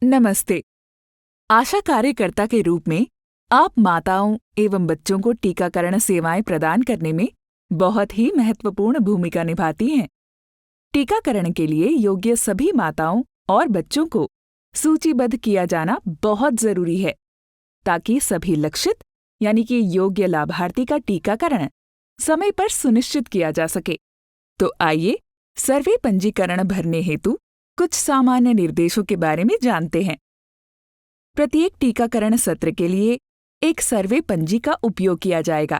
नमस्ते। आशा कार्यकर्ता के रूप में आप माताओं एवं बच्चों को टीकाकरण सेवाएं प्रदान करने में बहुत ही महत्वपूर्ण भूमिका निभाती हैं। टीकाकरण के लिए योग्य सभी माताओं और बच्चों को सूचीबद्ध किया जाना बहुत जरूरी है, ताकि सभी लक्षित यानी कि योग्य लाभार्थी का टीकाकरण समय पर सुनिश्चित किया जा सके। तो आइए सर्वे पंजीकरण भरने हेतु कुछ सामान्य निर्देशों के बारे में जानते हैं। प्रत्येक टीकाकरण सत्र के लिए एक सर्वे पंजी का उपयोग किया जाएगा।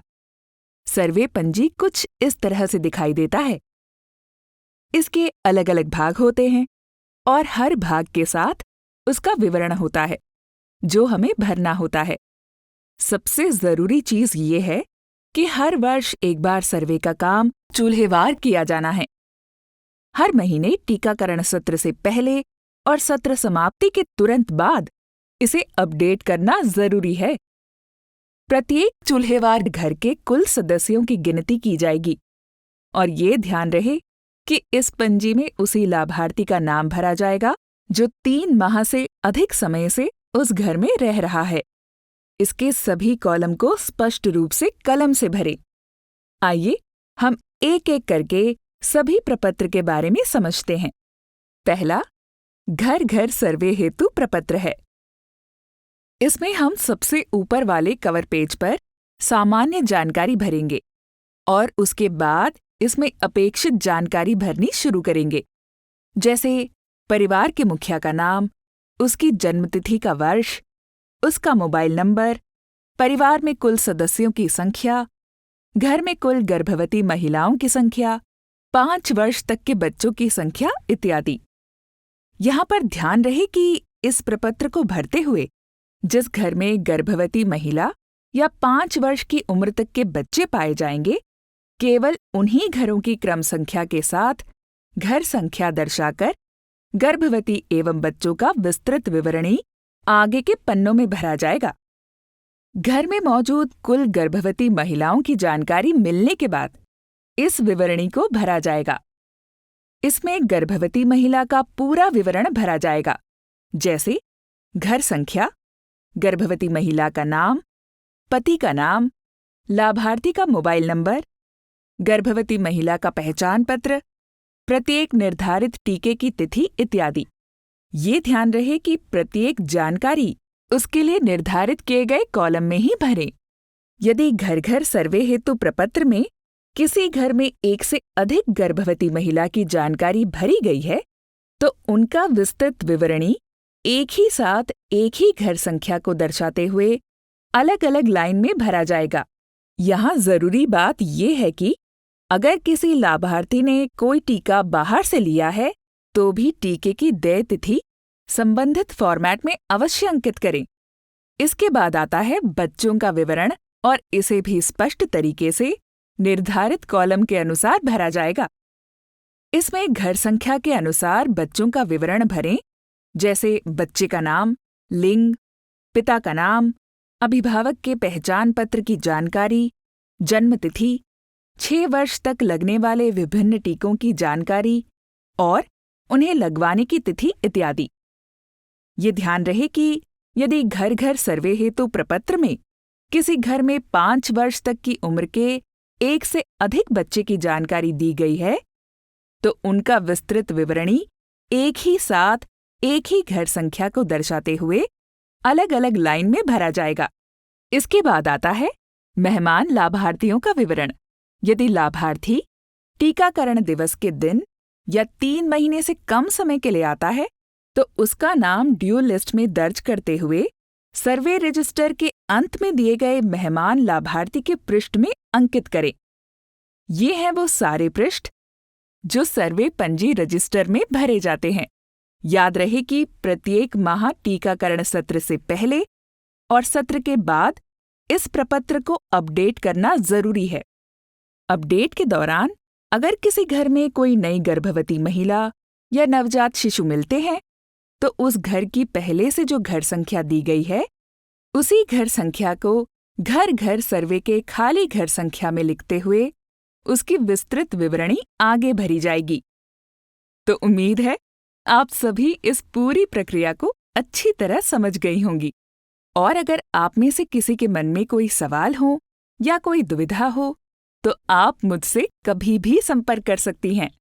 सर्वे पंजी कुछ इस तरह से दिखाई देता है। इसके अलग अलग भाग होते हैं और हर भाग के साथ उसका विवरण होता है, जो हमें भरना होता है। सबसे जरूरी चीज ये है कि हर वर्ष एक बार सर्वे का काम चूल्हेवार किया जाना है। हर महीने टीकाकरण सत्र से पहले और सत्र समाप्ति के तुरंत बाद इसे अपडेट करना जरूरी है। प्रत्येक चूल्हेवार घर के कुल सदस्यों की गिनती की जाएगी और ये ध्यान रहे कि इस पंजी में उसी लाभार्थी का नाम भरा जाएगा जो 3 माह से अधिक समय से उस घर में रह रहा है। इसके सभी कॉलम को स्पष्ट रूप से कलम से भरें। आइए हम एक एक करके सभी प्रपत्र के बारे में समझते हैं। पहला, घर घर सर्वे हेतु प्रपत्र है। इसमें हम सबसे ऊपर वाले कवर पेज पर सामान्य जानकारी भरेंगे और उसके बाद इसमें अपेक्षित जानकारी भरनी शुरू करेंगे, जैसे परिवार के मुखिया का नाम, उसकी जन्मतिथि का वर्ष, उसका मोबाइल नंबर, परिवार में कुल सदस्यों की संख्या, घर में कुल गर्भवती महिलाओं की संख्या, 5 वर्ष तक के बच्चों की संख्या इत्यादि। यहाँ पर ध्यान रहे कि इस प्रपत्र को भरते हुए जिस घर में गर्भवती महिला या 5 वर्ष की उम्र तक के बच्चे पाए जाएंगे, केवल उन्हीं घरों की क्रम संख्या के साथ घर संख्या दर्शाकर गर्भवती एवं बच्चों का विस्तृत विवरणी आगे के पन्नों में भरा जाएगा। घर में मौजूद कुल गर्भवती महिलाओं की जानकारी मिलने के बाद इस विवरणी को भरा जाएगा। इसमें गर्भवती महिला का पूरा विवरण भरा जाएगा, जैसे घर संख्या, गर्भवती महिला का नाम, पति का नाम, लाभार्थी का मोबाइल नंबर, गर्भवती महिला का पहचान पत्र, प्रत्येक निर्धारित टीके की तिथि इत्यादि। ये ध्यान रहे कि प्रत्येक जानकारी उसके लिए निर्धारित किए गए कॉलम में ही भरें। यदि घर घर सर्वे हेतु प्रपत्र में किसी घर में एक से अधिक गर्भवती महिला की जानकारी भरी गई है, तो उनका विस्तृत विवरणी एक ही साथ एक ही घर संख्या को दर्शाते हुए अलग अलग लाइन में भरा जाएगा। यहाँ जरूरी बात यह है कि अगर किसी लाभार्थी ने कोई टीका बाहर से लिया है, तो भी टीके की देय तिथि संबंधित फॉर्मेट में अवश्य अंकित करें। इसके बाद आता है बच्चों का विवरण और इसे भी स्पष्ट तरीके से निर्धारित कॉलम के अनुसार भरा जाएगा। इसमें घर संख्या के अनुसार बच्चों का विवरण भरें, जैसे बच्चे का नाम, लिंग, पिता का नाम, अभिभावक के पहचान पत्र की जानकारी, जन्मतिथि, 6 वर्ष तक लगने वाले विभिन्न टीकों की जानकारी और उन्हें लगवाने की तिथि इत्यादि। ये ध्यान रहे कि यदि घर घर सर्वे हेतु प्रपत्र में किसी घर में 5 वर्ष तक की उम्र के एक से अधिक बच्चे की जानकारी दी गई है, तो उनका विस्तृत विवरणी एक ही साथ एक ही घर संख्या को दर्शाते हुए अलग अलग लाइन में भरा जाएगा। इसके बाद आता है मेहमान लाभार्थियों का विवरण। यदि लाभार्थी टीकाकरण दिवस के दिन या 3 महीने से कम समय के लिए आता है, तो उसका नाम ड्यू लिस्ट में दर्ज करते हुए सर्वे रजिस्टर के अंत में दिए गए मेहमान लाभार्थी के पृष्ठ में अंकित करें। ये हैं वो सारे पृष्ठ जो सर्वे पंजी रजिस्टर में भरे जाते हैं। याद रहे कि प्रत्येक माह टीकाकरण सत्र से पहले और सत्र के बाद इस प्रपत्र को अपडेट करना जरूरी है। अपडेट के दौरान अगर किसी घर में कोई नई गर्भवती महिला या नवजात शिशु मिलते हैं, तो उस घर की पहले से जो घर संख्या दी गई है, उसी घर संख्या को घर घर सर्वे के खाली घर संख्या में लिखते हुए उसकी विस्तृत विवरणी आगे भरी जाएगी। तो उम्मीद है आप सभी इस पूरी प्रक्रिया को अच्छी तरह समझ गई होंगी। और अगर आप में से किसी के मन में कोई सवाल हो या कोई दुविधा हो, तो आप मुझसे कभी भी संपर्क कर सकती हैं।